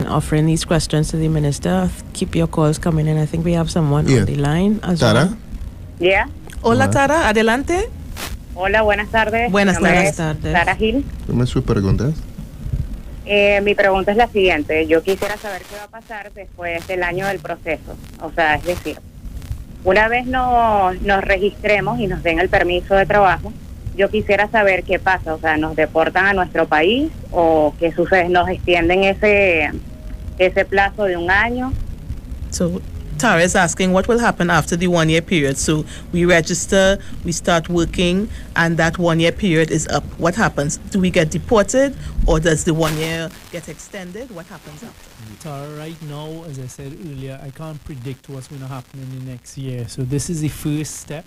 offering these questions to the minister. Keep your calls coming in. I think we have someone on the line as Tara. well. Yeah. Hola, Tara, adelante. Hola, buenas tardes. Buenas Mi nombre tardes. es Tara Gil. ¿Cómo es su pregunta? Mi pregunta es la siguiente. Yo quisiera saber qué va a pasar después del año del proceso. O sea, es decir, una vez nos registremos y nos den el permiso de trabajo, yo quisiera saber qué pasa. O sea, ¿nos deportan a nuestro país o qué sucede? ¿Nos extienden ese plazo de un año? So Tara is asking what will happen after the 1 year period. So we register, we start working, and that 1 year period is up. What happens? Do we get deported, or does the 1 year get extended? What happens after? Tara, right now, as I said earlier, I can't predict what's going to happen in the next year. So this is the first step.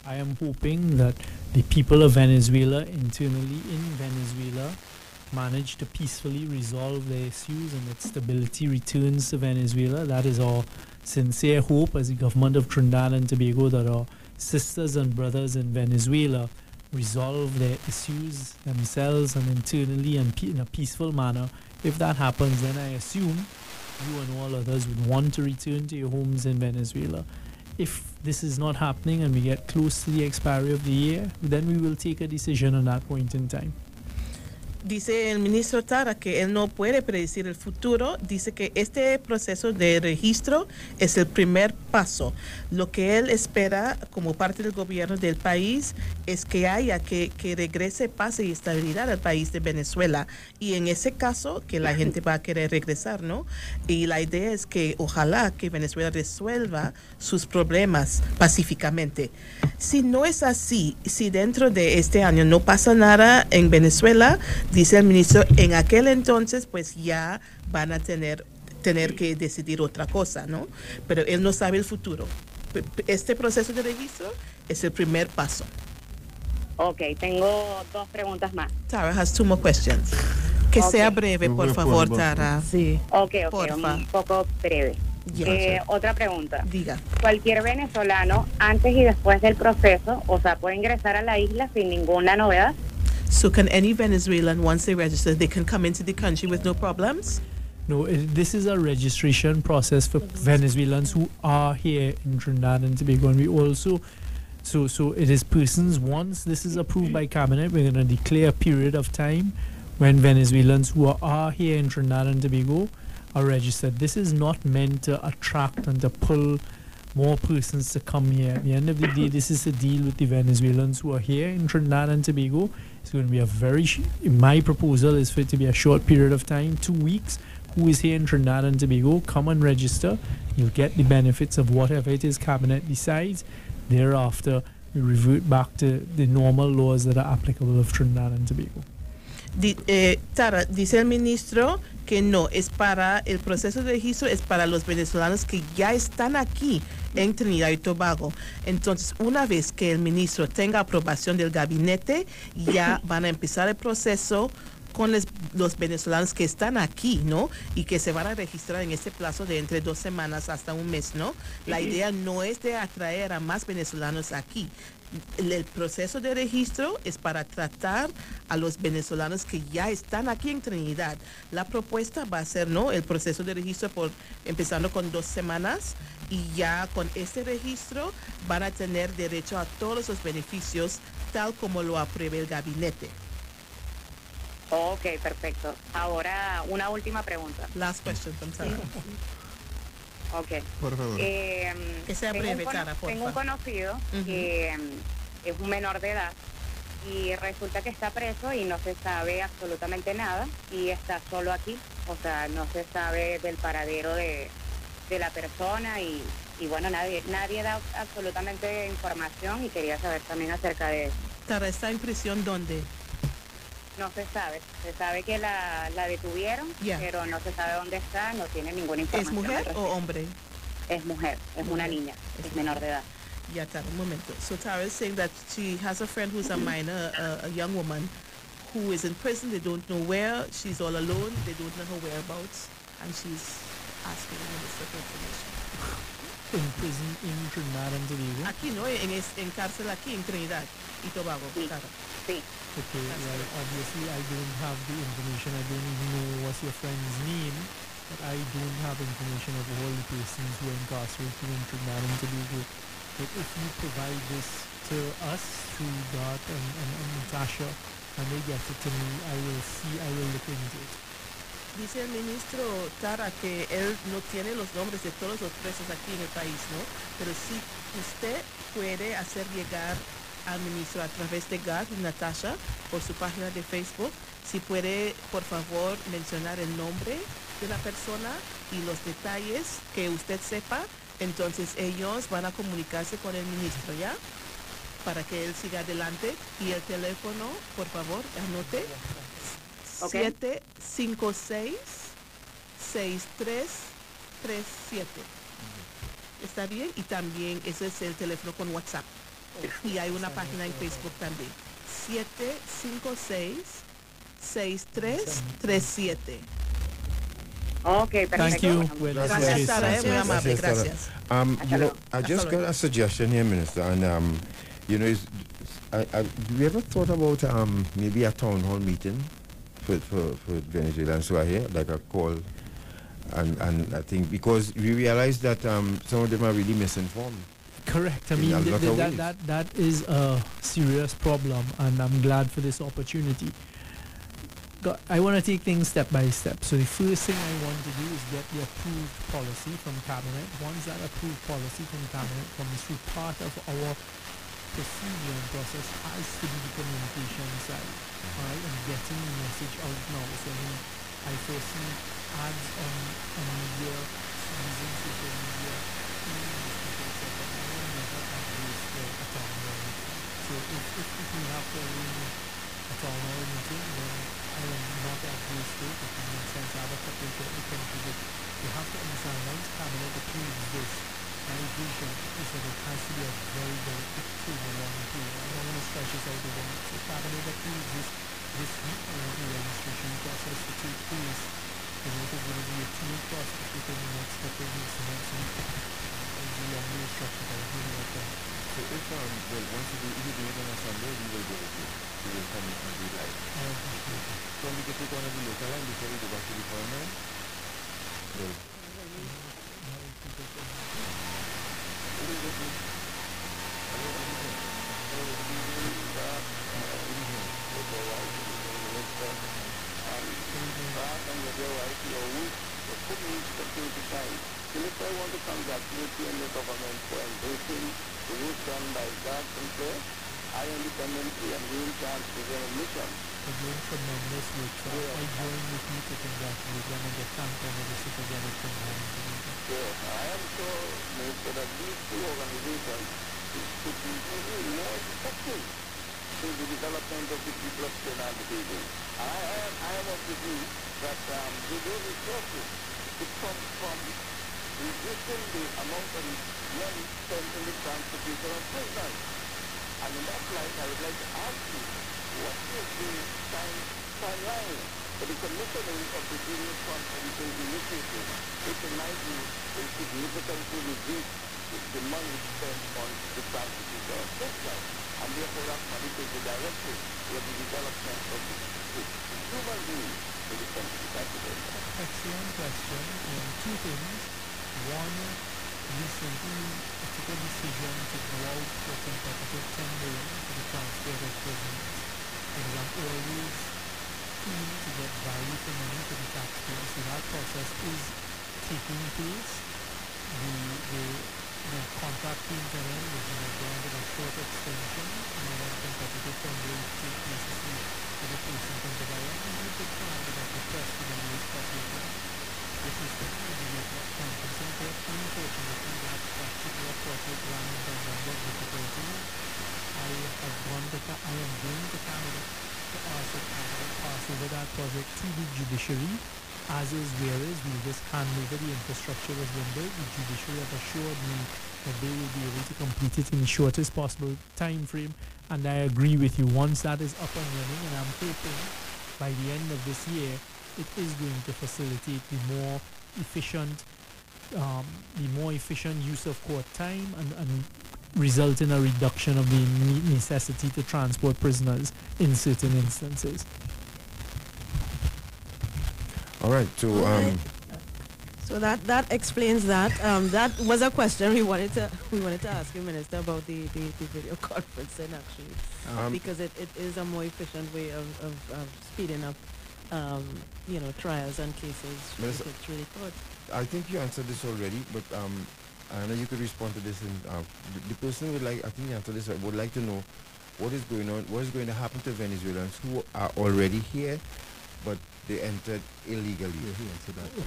I am hoping that the people of Venezuela, internally in Venezuela, manage to peacefully resolve their issues and that stability returns to Venezuela. That is our sincere hope as the government of Trinidad and Tobago, that our sisters and brothers in Venezuela resolve their issues themselves and internally and in a peaceful manner. If that happens, then I assume you and all others would want to return to your homes in Venezuela. If this is not happening and we get close to the expiry of the year, then we will take a decision at that point in time. Dice el ministro Tara que él no puede predecir el futuro. Dice que este proceso de registro es el primer paso. Lo que él espera como parte del gobierno del país es que haya que regrese paz y estabilidad al país de Venezuela. Y en ese caso, que la gente va a querer regresar, ¿no? Y la idea es que ojalá que Venezuela resuelva sus problemas pacíficamente. Si no es así, si dentro de este año no pasa nada en Venezuela, dice el ministro, en aquel entonces pues ya van a tener que decidir otra cosa, ¿no? Pero él no sabe el futuro. Este proceso de registro es el primer paso. Ok, tengo dos preguntas más. Tara has two more questions. Que sea breve, por favor, Tara. Sí. Ok, Porfa. un poco breve. Otra pregunta. Diga. Cualquier venezolano, antes y después del proceso, o sea, puede ingresar a la isla sin ninguna novedad. So can any Venezuelan, once they register, they can come into the country with no problems? No, this is a registration process for Venezuelans who are here in Trinidad and Tobago, and we also, so it is persons, once this is approved by cabinet, we're going to declare a period of time when Venezuelans who are here in Trinidad and Tobago are registered. This is not meant to attract and to pull more persons to come here. At the end of the day, this is a deal with the Venezuelans who are here in Trinidad and Tobago. It's going to be a very, my proposal is for it to be a short period of time, 2 weeks. Who is here in Trinidad and Tobago, come and register. You'll get the benefits of whatever it is cabinet decides. Thereafter, we revert back to the normal laws that are applicable of Trinidad and Tobago. Tara, dice el ministro que no, es para el proceso de registro, es para los venezolanos que ya están aquí en Trinidad y Tobago. Entonces, una vez que el ministro tenga aprobación del gabinete, ya van a empezar el proceso con los venezolanos que están aquí, ¿no? Y que se van a registrar en este plazo de entre 2 semanas hasta un mes, ¿no? La idea no es de atraer a más venezolanos aquí. El proceso de registro es para tratar a los venezolanos que ya están aquí en Trinidad. La propuesta va a ser, ¿no?, el proceso de registro empezando con 2 semanas, y ya con este registro van a tener derecho a todos los beneficios tal como lo apruebe el gabinete. Ok, perfecto. Ahora, una última pregunta. Last question from Sarah. Ok. Por favor. Que sea breve, Tara, por Tengo un favor. conocido que es un menor de edad y resulta que está preso y no se sabe absolutamente nada y está solo aquí. O sea, no se sabe del paradero de la persona y bueno, nadie da absolutamente información y quería saber también acerca de eso. Tara, ¿está en prisión dónde? No se sabe. Se sabe que la detuvieron, pero no se sabe dónde está, no tiene ninguna información. ¿Es mujer o hombre? Es mujer, es una niña, es menor de edad. Yeah, Tara, un momento. So Tara is saying that she has a friend who's a minor, a young woman, who is in prison. They don't know where. She's all alone. They don't know her whereabouts. And she's asking the minister for information. In prison in Trinidad and Tobago? Aquí, ¿no? En cárcel aquí, en Trinidad y Tobago, Sí. Tara. Sí. Okay, well, obviously I don't have the information. I don't even know what's your friend's name. but I don't have information of all the persons who are incarcerated in Trinidad and Tobago. But if you provide this to us through Dot and Natasha, and they get it to me, I will look into it. Dice el ministro Tara que él no tiene los nombres de todos los presos aquí en el país, ¿no? Pero si usted puede hacer llegar al ministro a través de GAD y Natasha por su página de Facebook, si puede, por favor, mencionar el nombre de la persona y los detalles que usted sepa, entonces ellos van a comunicarse con el ministro, ¿ya? Para que él siga adelante. Y el teléfono, por favor, anote. Okay. 756-6337. ¿Está bien? Y también ese es el teléfono con WhatsApp. Y hay una página en Facebook también. 756-6337. Ok, perfecto. Thank you. Gracias, Sara. Muy amable. Gracias. I just got a suggestion here, Minister, and have you ever thought about maybe a town hall meeting for Venezuelans who are here, like a call, and I think because we realize that some of them are really misinformed. Correct. I mean, that is a serious problem, and I'm glad for this opportunity. I want to take things step by step. So the first thing I want to do is get the approved policy from Cabinet. Once that approved policy from Cabinet comes through, part of our procedure and process has to be the communication side, right, and getting the message out now. So I foresee ads on media, using social media, so if we have to arrange a town hall meeting, then I am not adverse to it. It makes sense to have a couple of countries. You have to understand, once Cabinet approves this, my vision is that it has to be a very, very quick long period. I don't want to stretch this out over months. So Cabinet approves this week, I want the registration process to take place. And it is going to be a 2-week process within the next couple of weeks and next week. It's a long way structured, but I think like that. So if once you do it on a Sunday, we will go with you. We will come and do live. I appreciate it. So we get it on the local line before we go back to the foreign line? Well. If I want to congratulate you and the government for embracing the work done by God and prayer, I independently and real chance to their mission. They're doing tremendous work. So I join with you to congratulate them and get thanked them and to together from them. Yes, I am sure, Minister, that these two organizations could be even more effective in the development of the people of Trinidad and Tobago. I am of the view that the resources to come from reducing the amount of money spent in the transportation of prisoners. And in that light, I would like to ask you, what is the timeline for the commissioning of the various conferences initiative, which in my view will significantly reduce the money spent on the transportation of prisoners, and therefore that money could be directed for the development of the human beings for the country. Excellent question. Two things. One, recently I took a decision to go out for competitive tendering for the transport of prisoners. And I'm always keen to get value for money to the taxpayer. So that process is taking place. The contract came to an end, which is granted a short extension, and then competitive tendering to take place to see if the person can provide. And we could find that the press in the news possible. This is the conferencing court. Unfortunately, that particular project ran into a number of difficulties. I am going to Canada to ask the Canada pass over that project to the judiciary. As is, where is, we'll just hand over the infrastructure that's been built. The judiciary have assured me that they will be able to complete it in the shortest possible time frame. And I agree with you. Once that is up and running, and I'm hoping by the end of this year, it is going to facilitate the more efficient use of court time and result in a reduction of the necessity to transport prisoners in certain instances. All right. So So that explains that. That was a question we wanted to ask you, Minister, about the video conferencing actually, because it is a more efficient way of speeding up, trials and cases. Minister, It's really good. I think you answered this already, but I know you could respond to this. And the person would like, I think you answered this, would like to know what is going on, what is going to happen to Venezuelans who are already here, but they entered illegally.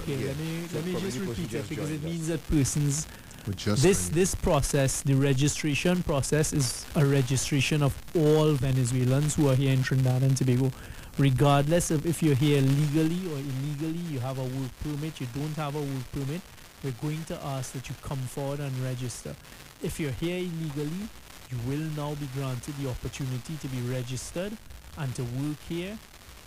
Okay, Yeah. let me So just probably repeat it, because joined it us. means that persons Just this process, the registration process, is a registration of all Venezuelans who are here in Trinidad and Tobago, regardless of if you're here legally or illegally. You have a work permit, you don't have a work permit, we're going to ask that you come forward and register. If you're here illegally, you will now be granted the opportunity to be registered and to work here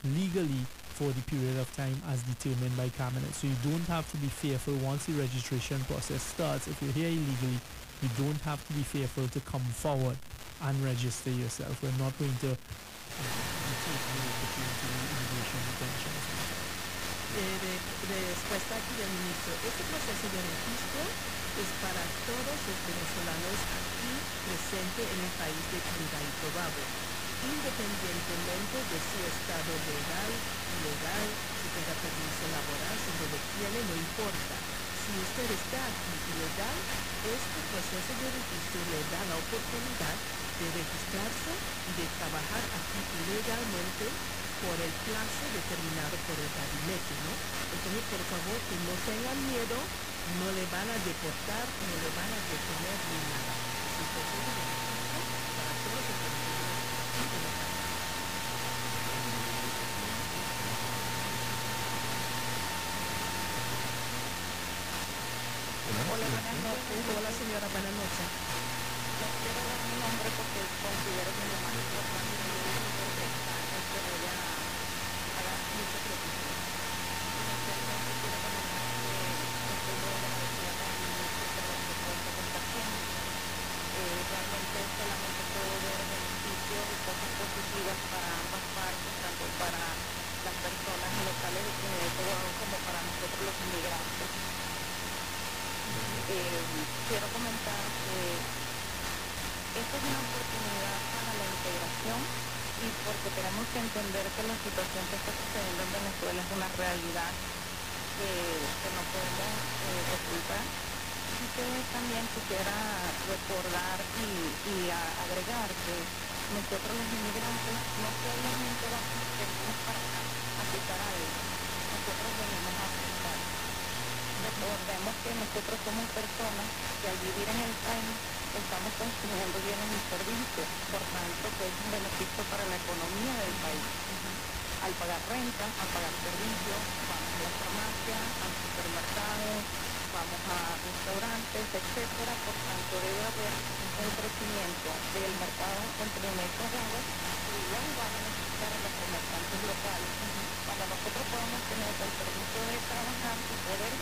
legally for the period of time as determined by Cabinet. So you don't have to be fearful once the registration process starts. If you're here illegally, you don't have to be fearful to come forward and register yourself. We're not going to take away opportunity in immigration detention. Respuesta aquí del ministro. Este proceso de registro es para todos los venezolanos aquí presentes en el país de Trinidad y Tobago, independientemente de su estado legal, ilegal, si tenga permiso laboral, si no lo tiene, no importa. Si usted está aquí ilegal, este proceso de registro le da la oportunidad de registrarse y de trabajar aquí ilegalmente por el plazo determinado por el gabinete, ¿no? Entonces, por favor, que no tengan miedo, no le van a deportar, no le van a detener ni nada. El proceso de registro para todos los venezolanos aquí en el país. Hola, buenas noches. Hola, señora, buenas noches. No quiero dar mi nombre porque considero que lo más importante es que voy a dar mucha preocupación. Inicialmente quiero comentar que estoy muy agradecida con el ministro por la propuesta que está haciendo. Realmente solamente puedo ver beneficios y cosas positivas para ambas partes, tanto para las personas locales de Trinidad y Tobago como para nosotros los inmigrantes. Quiero comentar que esta es una oportunidad para la integración y porque tenemos que entender que la situación que está sucediendo en Venezuela es una realidad que no podemos ocultar. Y que también quisiera recordar y agregar que nosotros los inmigrantes no solamente venimos para aplicar a ellos, nosotros venimos a aplicar. Recordemos que nosotros somos personas que al vivir en el país estamos consumiendo bienes y servicios, por tanto que es un beneficio para la economía del país. Al pagar renta, al pagar servicios, vamos a la farmacia, al supermercado, vamos a restaurantes, etcétera. Por tanto debe haber un crecimiento del mercado entre mercados que igual va a beneficiar a los comerciantes locales. Cuando nosotros podamos tener el permiso de trabajar y poder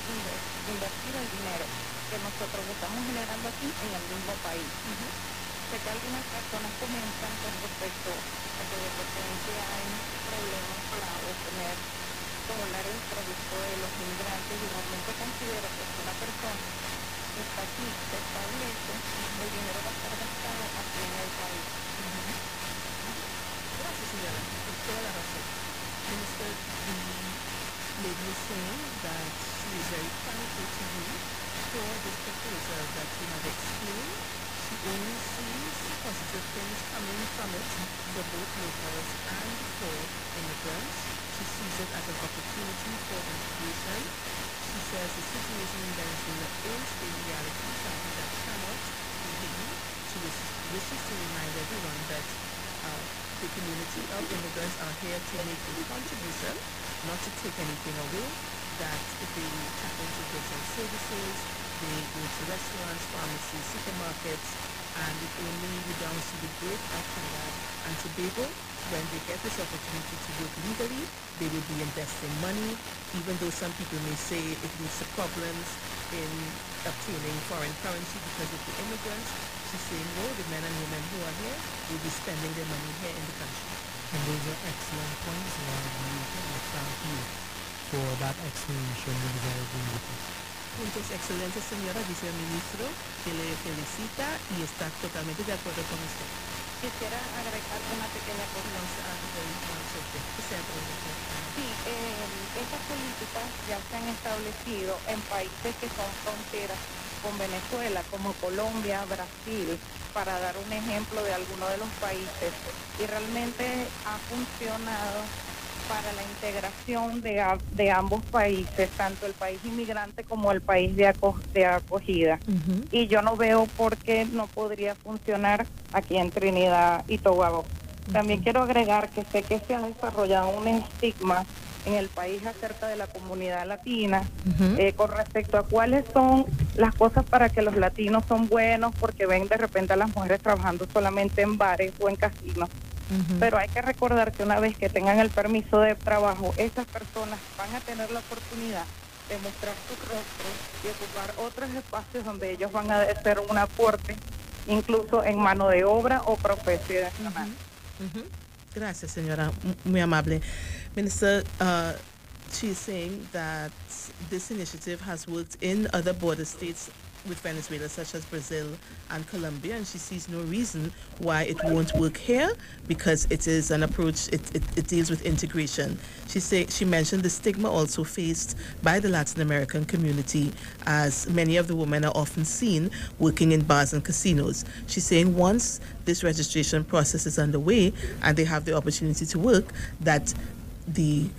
invertir el dinero que nosotros estamos generando aquí en el mismo país. Sé que algunas personas comentan con respecto a que de repente hay problemas para obtener dólares producto de los inmigrantes, y realmente considero que si una persona está aquí, se establece, el dinero va a estar gastado aquí en el país. Gracias, señora. Con toda la razón. Minister, the lady is saying that she is very thankful to you for this proposal that you have explained. She only sees positive things coming from it for both locals and for immigrants. She sees it as an opportunity for integration. She says the situation in Venezuela is a reality, something that cannot be hidden. She wishes to remind everyone that the community of immigrants are here to make a contribution, not to take anything away, that if they tap into goods and services, they go to restaurants, pharmacies, supermarkets, and it only redounds to the good of Trinidad and Tobago. When they get this opportunity to work legally, they will be investing money, even though some people may say it leads to problems in obtaining foreign currency because of the immigrants. She's saying, no, the men and women who are here will be spending their money here in the country. And those are excellent points, and I thank you for that explanation with the Honorable Puntos excelentes, señora, dice el ministro, que le felicita y está totalmente de acuerdo con usted. Quisiera agregar una pequeña cosa. Sí, estas políticas ya se han establecido en países que son fronteras con Venezuela, como Colombia, Brasil, para dar un ejemplo de algunos de los países. Y realmente ha funcionado para la integración de ambos países, tanto el país inmigrante como el país de acogida. Y yo no veo por qué no podría funcionar aquí en Trinidad y Tobago. También quiero agregar que sé que se ha desarrollado un estigma en el país acerca de la comunidad latina, con respecto a cuáles son las cosas para que los latinos son buenos, porque ven de repente a las mujeres trabajando solamente en bares o en casinos. Pero hay que recordar que una vez que tengan el permiso de trabajo, esas personas van a tener la oportunidad de mostrar su rostro y ocupar otros espacios donde ellos van a hacer un aporte, incluso en mano de obra o profesional. Gracias, señora. Muy amable. Minister, she's saying that this initiative has worked in other border states with Venezuela, such as Brazil and Colombia, and she sees no reason why it won't work here, because it is an approach, it deals with integration. She mentioned the stigma also faced by the Latin American community, as many of the women are often seen working in bars and casinos. She's saying once this registration process is underway and they have the opportunity to work, that the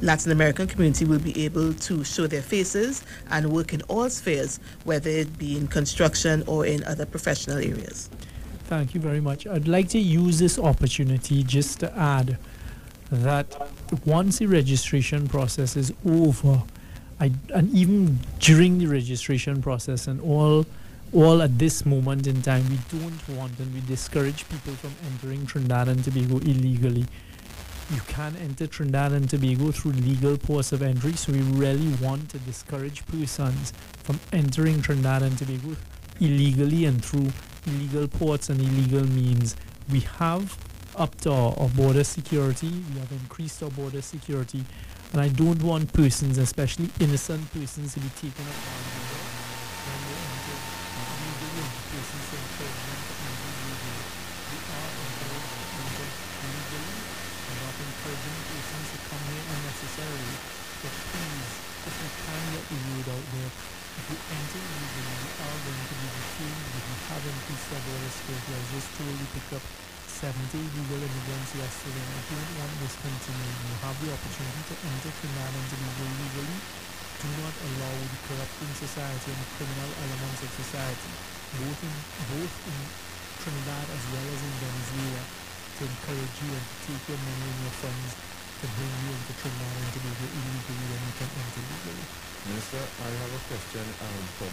Latin American community will be able to show their faces and work in all spheres, whether it be in construction or in other professional areas. Thank you very much. I'd like to use this opportunity just to add that once the registration process is over, and even during the registration process and all at this moment in time, we don't want and we discourage people from entering Trinidad and Tobago illegally. You can enter Trinidad and Tobago through legal ports of entry, so we really want to discourage persons from entering Trinidad and Tobago illegally and through illegal ports and illegal means. We have upped our border security, we have increased our border security, and I don't want persons, especially innocent persons, to be taken advantage of when they enter illegally, and persons to encourage them to enter illegally. We are encouraged to enter legally. We're not encouraging persons to come here unnecessarily, but please, if you can get the word out there, if you enter illegally, you are going to be detained. If you have increased our border security, I was just told we picked up 70 illegal immigrants yesterday, and I don't want this continuing. You have the opportunity to enter Trinidad and Tobago legally. Do not allow the corrupting society and the criminal elements of society, both in Trinidad as well as in Venezuela, to encourage you and to take your money and your funds to bring you into Trinidad and Tobago illegally when you can enter legally. Minister, I have a question from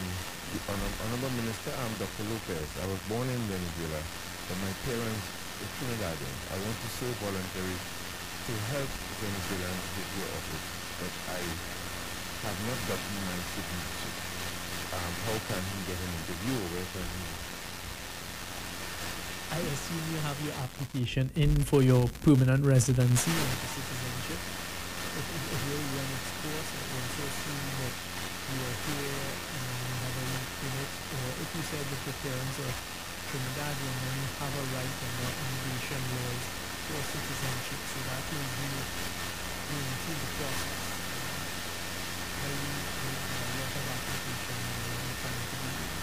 the Honorable Minister, Dr. Lopez. I was born in Venezuela, but my parents are Trinidadian. I want to serve voluntary to help Venezuelans with your office, but I have not gotten my citizenship. How can he get an interview? Where can he? I assume you have your application in for your permanent residency and for citizenship. It will run its course, and also assume that you are here and you have a link in it. Or if you said that your parents are Trinidadian, then you have a right under immigration laws for citizenship, so that will be going through the process. There's a lot of application and trying to do it.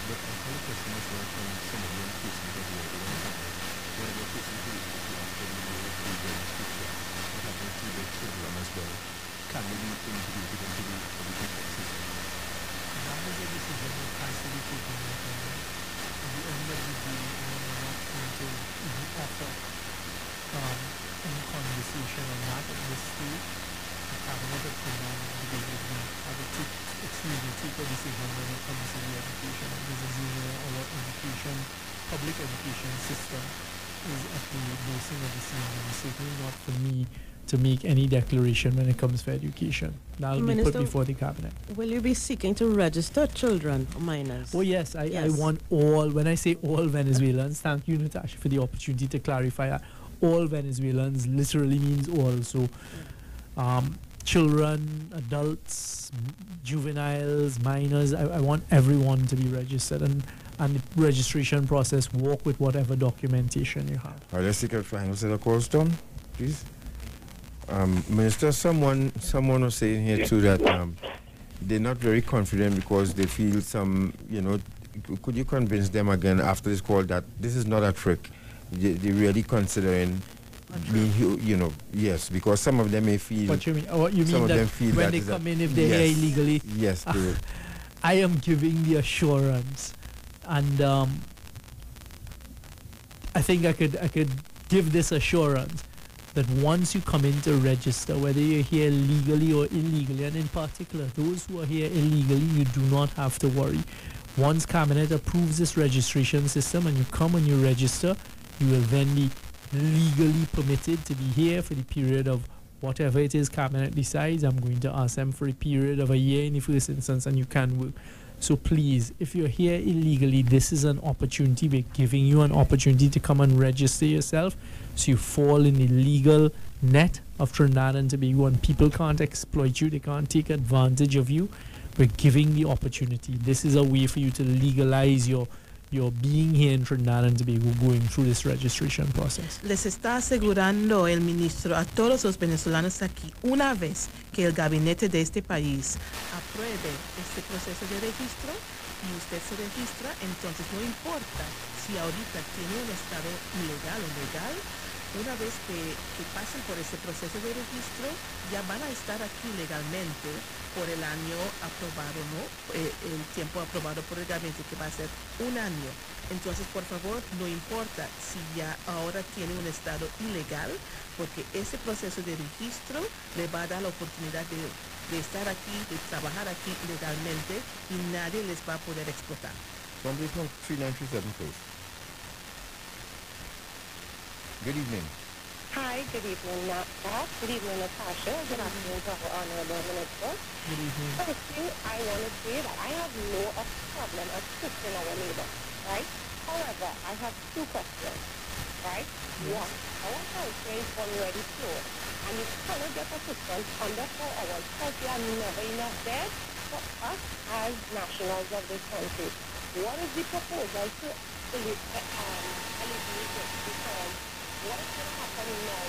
But I have a question as well from some of your cases as well. One of your cases is after the registration. What happens to the children as well? Can they be integrated into the education system? That is a decision that has to be taken at the end of the day. We're not going to even offer any conversation on that at this stage. The cabinet of Programa will take a decision when it comes to the education. Because as you know, our education, public education system is at the basing of the scene, and it's certainly not for me to make any declaration when it comes to education. That'll be put before the cabinet. Will you be seeking to register children or minors? Oh yes, I want all. When I say all Venezuelans, thank you, Natasha, for the opportunity to clarify that. All Venezuelans literally means all. So children, adults, juveniles, minors. I want everyone to be registered, and the registration process walk with whatever documentation you have. All right, let's take a final set of calls, Tom, please. Minister, someone was saying here too that they're not very confident because they feel some, could you convince them again after this call that this is not a trick? They're really considering me, yes, because some of them may feel. What you mean? What you mean that when they come in, if they're here illegally? Yes, they I am giving the assurance, and I think I could give this assurance that once you come in to register, whether you're here legally or illegally, and in particular those who are here illegally, you do not have to worry. Once Cabinet approves this registration system and you come and you register, you will then be legally permitted to be here for the period of whatever it is Cabinet decides. I'm going to ask them for a period of a year in the first instance, and you can work. So please, if you're here illegally, this is an opportunity. We're giving you an opportunity to come and register yourself, so you fall in the legal net of Trinidad and Tobago, and people can't exploit you. They can't take advantage of you. We're giving the opportunity. This is a way for you to legalize your being here en Trinidad and Tobago, going through this registration process. Les está asegurando el ministro a todos los venezolanos aquí, una vez que el gabinete de este país apruebe este proceso de registro y usted se registra, entonces no importa si ahorita tiene un estado ilegal o legal, una vez que pasen por ese proceso de registro, ya van a estar aquí legalmente por el año aprobado, ¿no? El tiempo aprobado por el gabinete, que va a ser un año. Entonces, por favor, no importa si ya ahora tiene un estado ilegal, porque ese proceso de registro le va a dar la oportunidad de estar aquí, de trabajar aquí legalmente, y nadie les va a poder explotar. Somebody from 3937, please. Good evening. Hi, good evening, Bob. Good evening, Natasha. Good afternoon to our honorable minister. Good evening. Firstly, I want to say that I have no problem assisting our neighbor, right? However, I have two questions, right? One, our healthcare is already poor, and you cannot get assistance under 4 hours because there are never enough beds for us as nationals of this country. What is the proposal to alleviate this? Because what is going to happen now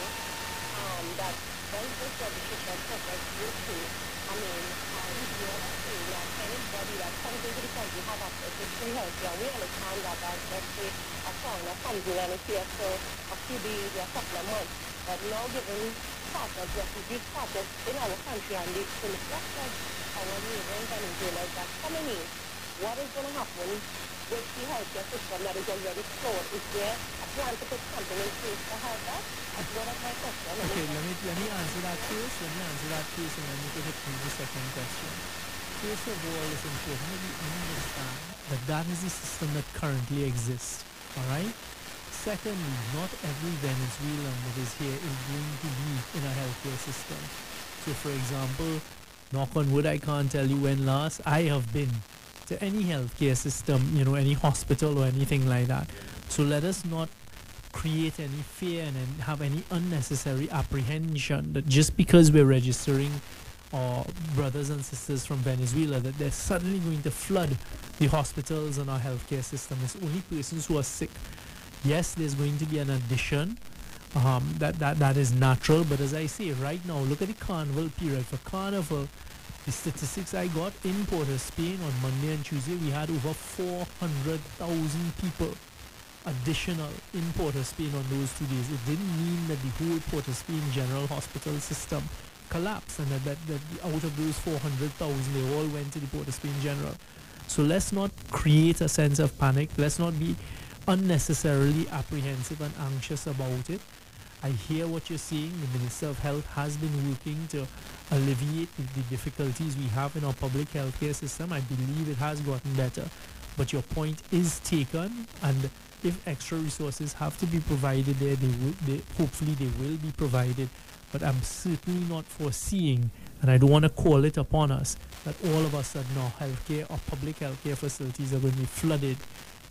that once this registration process goes through, I mean, we are saying that anybody that comes into the country have access to free health care. We understand that as, let's say, a foreigner comes in and is here for a few days or a couple of months. But now given partners, refugee partners in our country and the influx of our neighbors and Venezuelans that's coming in, what is going to happen with the healthcare system that is already flawed? Is there a plan to put something in place to help us? That's one of my questions. Okay, let me answer that first. And then you can hit me the second question. First of all, it's important that we understand that that is the system that currently exists. All right? Secondly, not every Venezuelan that is here is going to be in a healthcare system. So, for example, knock on wood, I can't tell you when last I have been to any healthcare system, any hospital or anything like that. So let us not create any fear and have any unnecessary apprehension that just because we're registering our brothers and sisters from Venezuela, that they're suddenly going to flood the hospitals and our healthcare system. It's only persons who are sick. Yes, there's going to be an addition. That is natural. But as I say, right now, look at the carnival period. For carnival, the statistics I got in Port of Spain on Monday and Tuesday, we had over 400,000 people additional in Port of Spain on those 2 days. It didn't mean that the whole Port of Spain General Hospital system collapsed and that out of those 400,000, they all went to the Port of Spain General. So let's not create a sense of panic. Let's not be unnecessarily apprehensive and anxious about it. I hear what you're saying. The Minister of Health has been working to alleviate the difficulties we have in our public healthcare system. I believe it has gotten better. But your point is taken, and if extra resources have to be provided there, hopefully they will be provided. But I'm certainly not foreseeing, and I don't want to call it upon us, that all of a sudden our healthcare or public healthcare facilities are going to be flooded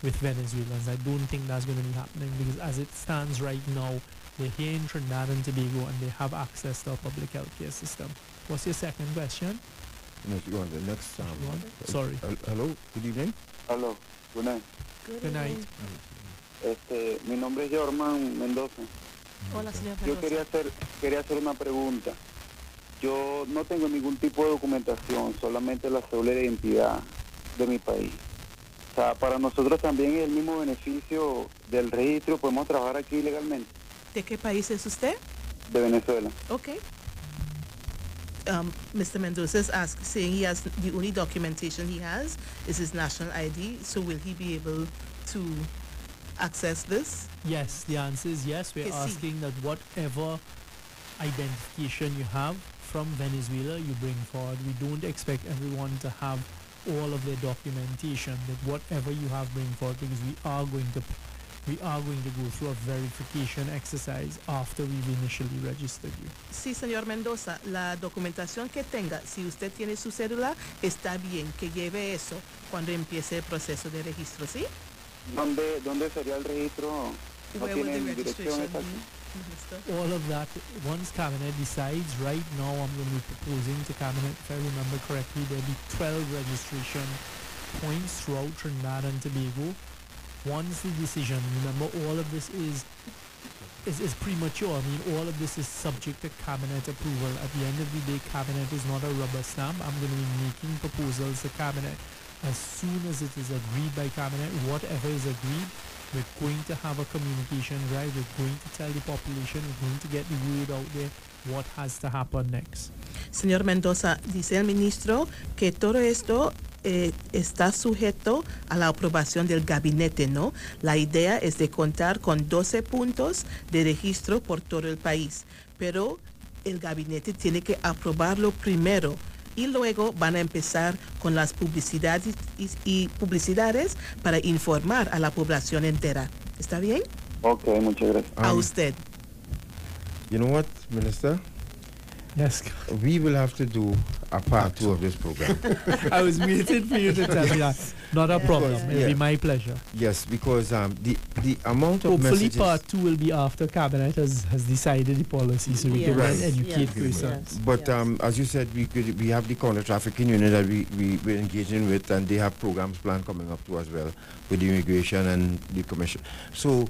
with Venezuelans. I don't think that's going to be happening, because as it stands right now, they're here in Trinidad and Tobago, and they have access to a public health care system. What's your second question? No, you want the next. Sorry. Hello, good evening. Aló, good night. Good night. Mi nombre es Jorman Mendoza. Hola, señor Yo Mendoza. quería hacer una pregunta. Yo no tengo ningún tipo de documentación, solamente la cédula de identidad de mi país. O sea, para nosotros también es el mismo beneficio del registro, podemos trabajar aquí legalmente. ¿De qué país es usted? De Venezuela. Okay. Mr. Mendoza is saying he has the only documentation he has is his national ID. So will he be able to access this? Yes, the answer is yes. We're Is he? asking that whatever identification you have from Venezuela, you bring forward. We don't expect everyone to have all of their documentation, that whatever you have, bring forward, because we are going to go through a verification exercise after we've initially registered you. Sí, señor Mendoza, la documentación que tenga, si usted tiene su cédula, está bien que lleve eso cuando empiece el proceso de registro, ¿sí? ¿Dónde sería el registro? ¿No Where will the tienen dirección registration exacta? be? Mister? All of that, once Cabinet decides, right now I'm going to be proposing to Cabinet, if I remember correctly, there'll be 12 registration points throughout Trinidad and Tobago. Once the decision, remember all of this is premature. I mean, all of this is subject to Cabinet approval. At the end of the day, Cabinet is not a rubber stamp. I'm going to be making proposals to Cabinet. As soon as it is agreed by Cabinet, whatever is agreed, we're going to have a communication drive. We're going to tell the population. We're going to get the word out there what has to happen next. Señor Mendoza, dice el ministro que todo esto está sujeto a la aprobación del gabinete, ¿no? La idea es de contar con 12 puntos de registro por todo el país, pero el gabinete tiene que aprobarlo primero y luego van a empezar con las publicidades y publicidades para informar a la población entera. ¿Está bien? Ok, muchas gracias. A usted. You know what, Minister? Yes. We will have to do a part 2 of this program. I was waiting for you to tell me that. Not a problem. It'll be my pleasure. Yes, because the amount of Hopefully messages... part 2 will be after Cabinet has decided the policy, so we can Yes. then educate Yes. persons. But as you said, we have the counter trafficking unit that we're engaging with, and they have programs planned coming up too as well with the immigration and the commission. So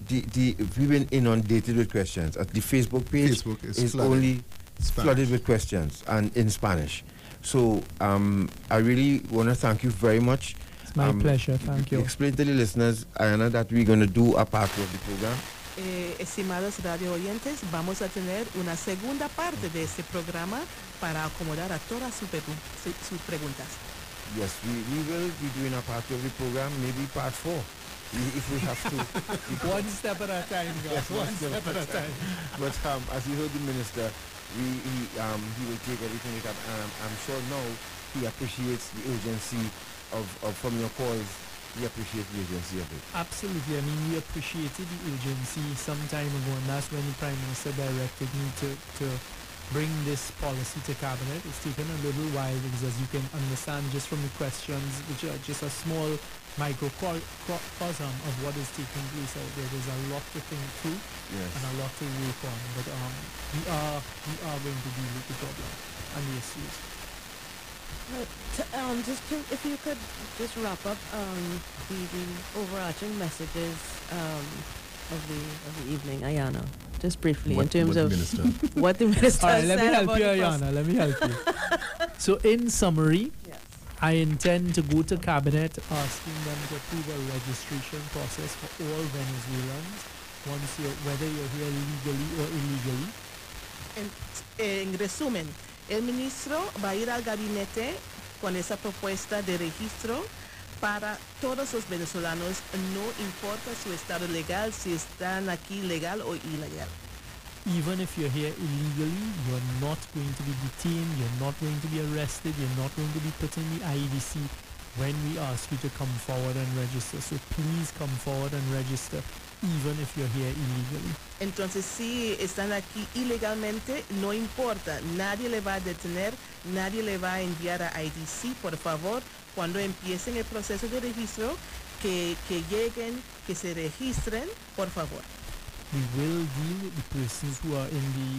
we've been inundated with questions. The Facebook page Facebook is is flooded. only Spanish. flooded with questions and in Spanish. So I really want to thank you very much. It's my pleasure. Thank you. Explain to the listeners, Ayana, that we're going to do a part 2 of the program. Estimados radio oyentes, vamos a tener una segunda parte de este programa para acomodar a todas sus preguntas. Yes, we will be doing a part 2 of the program, maybe part 4. If we have to. One step at a time, guys. One step at a time. But as you heard the minister, he will take everything with that. I'm sure now he appreciates the urgency of from your calls. He appreciates the urgency of it. Absolutely. I mean, we appreciated the urgency some time ago, and that's when the Prime Minister directed me to bring this policy to Cabinet. It's taken a little while because, as you can understand just from the questions, which are just a small microcosm of what is taking place out there, there's a lot to think through and a lot to work on. But we are going to deal with the problem and the issues. If you could just wrap up the overarching messages of the evening, Ayana, just briefly in terms of what the minister All right, said. let me help about you, the Ayana. Let me help you. So, in summary, Yes. I intend to go to Cabinet asking them to approve a registration process for all Venezuelans, whether you're here legally or illegally. En resumen, el ministro va a ir al gabinete con esa propuesta de registro para todos los venezolanos, no importa su estado legal, si están aquí legal o ilegal. Even if you're here illegally, you're not going to be detained, you're not going to be arrested, you're not going to be put in the IDC when we ask you to come forward and register. So please come forward and register, even if you're here illegally. Entonces, si están aquí ilegalmente, no importa, nadie le va a detener, nadie le va a enviar a IDC. Por favor, cuando empiecen el proceso de registro, que lleguen, que se registren, por favor. We will deal with the persons who are in the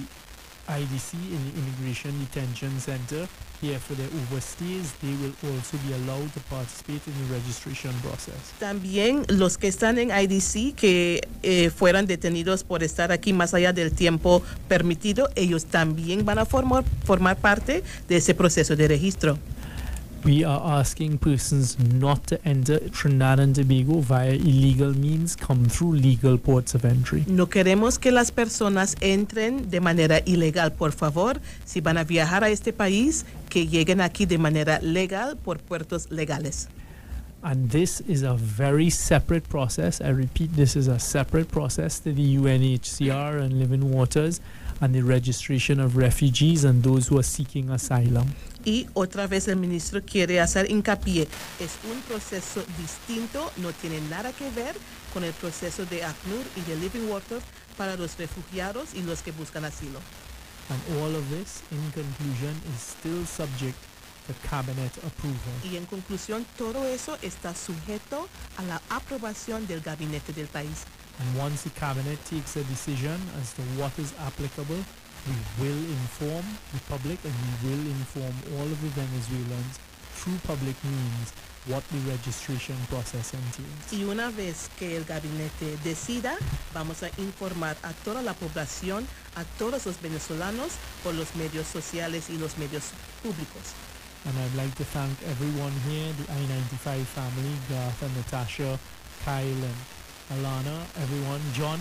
IDC, in the Immigration Detention Center, here for their overstays. They will also be allowed to participate in the registration process. También los que están en IDC que fueran detenidos por estar aquí más allá del tiempo permitido, ellos también van a formar parte de ese proceso de registro. We are asking persons not to enter Trinidad and Tobago via illegal means, come through legal ports of entry. No queremos que las personas entren de manera ilegal. Por favor, si van a viajar a este país, que lleguen aquí de manera legal por puertos legales. And this is a very separate process. I repeat, this is a separate process to the UNHCR and Living Waters and the registration of refugees and those who are seeking asylum. Y otra vez el ministro quiere hacer hincapié, es un proceso distinto, no tiene nada que ver con el proceso de ACNUR y de Living Waters para los refugiados y los que buscan asilo. And all of this, in conclusion, is still subject to cabinet approval. Y en conclusión, todo eso está sujeto a la aprobación del gabinete del país. And once the cabinet takes a decision as to what is applicable, we will inform the public and we will inform all of the Venezuelans through public means what the registration process entails. Y una vez que el gabinete decida, vamos a informar a toda la población, a todos los venezolanos, por los medios sociales y los medios públicos. And I'd like to thank everyone here, the I-95 family, Garth and Natasha, Kyle and Alana, everyone, John,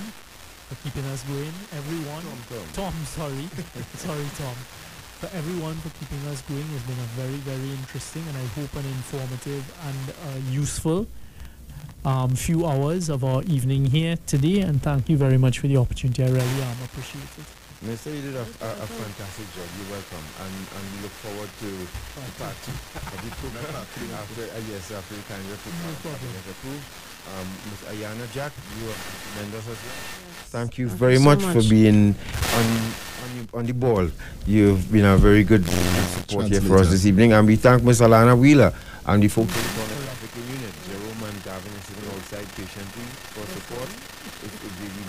for keeping us going, everyone. Tom, sorry. Sorry, Tom. For everyone for keeping us going. It's been a very, very interesting and I hope an informative and useful few hours of our evening here today. And thank you very much for the opportunity. I really appreciate it. Mr. You did a fantastic job. You're welcome. And we look forward to part two of the program after the kind of approved. Ms. Ayana Jack, you are tremendous as well. Thank you very much for being on the ball. You've been a very good support here for us this evening. And we thank Ms. Alana Wheeler and the folks in the African Unit, Jerome and Gavin sitting outside patiently for support. We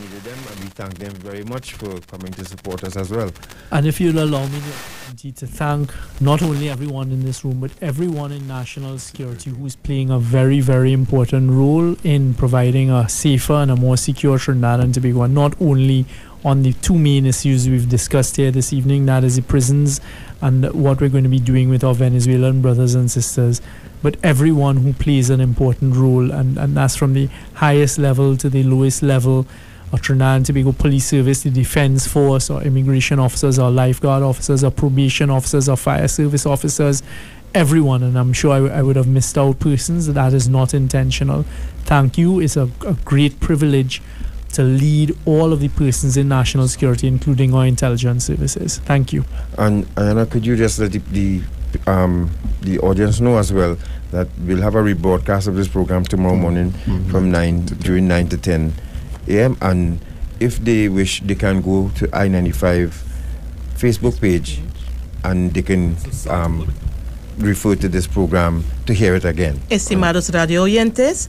needed them, and we thank them very much for coming to support us as well. And if you'll allow me the opportunity to thank not only everyone in this room, but everyone in national security who's playing a very, very important role in providing a safer and a more secure Trinidad and Tobago, and not only on the two main issues we've discussed here this evening, that is the prisons and what we're going to be doing with our Venezuelan brothers and sisters, but everyone who plays an important role, and that's from the highest level to the lowest level of Trinidad and Tobago Police Service, the Defense Force, or immigration officers, or lifeguard officers, or probation officers, or fire service officers, everyone, and I'm sure I would have missed out persons. That is not intentional. Thank you. It's a great privilege to lead all of the persons in national security, including our intelligence services. Thank you. And Anna, could you just let the audience know as well that we'll have a rebroadcast of this program tomorrow morning from 9 to 10 a.m. And if they wish, they can go to I-95 Facebook page and they can refer to this program to hear it again. Estimados radio oyentes,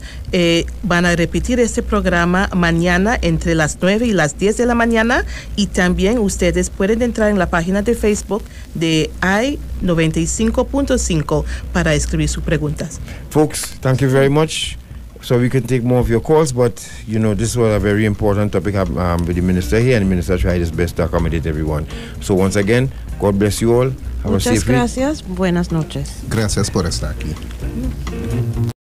van a repetir este programa mañana entre las 9 y las 10 de la mañana, y también ustedes pueden entrar en la página de Facebook de I-95.5 para escribir sus preguntas. Folks, thank you very much. So we can take more of your calls, but you know, this was a very important topic with the minister here, and the minister tried his best to accommodate everyone. So once again, God bless you all. Have Muchas a safe gracias. Buenas noches. Gracias por estar aquí.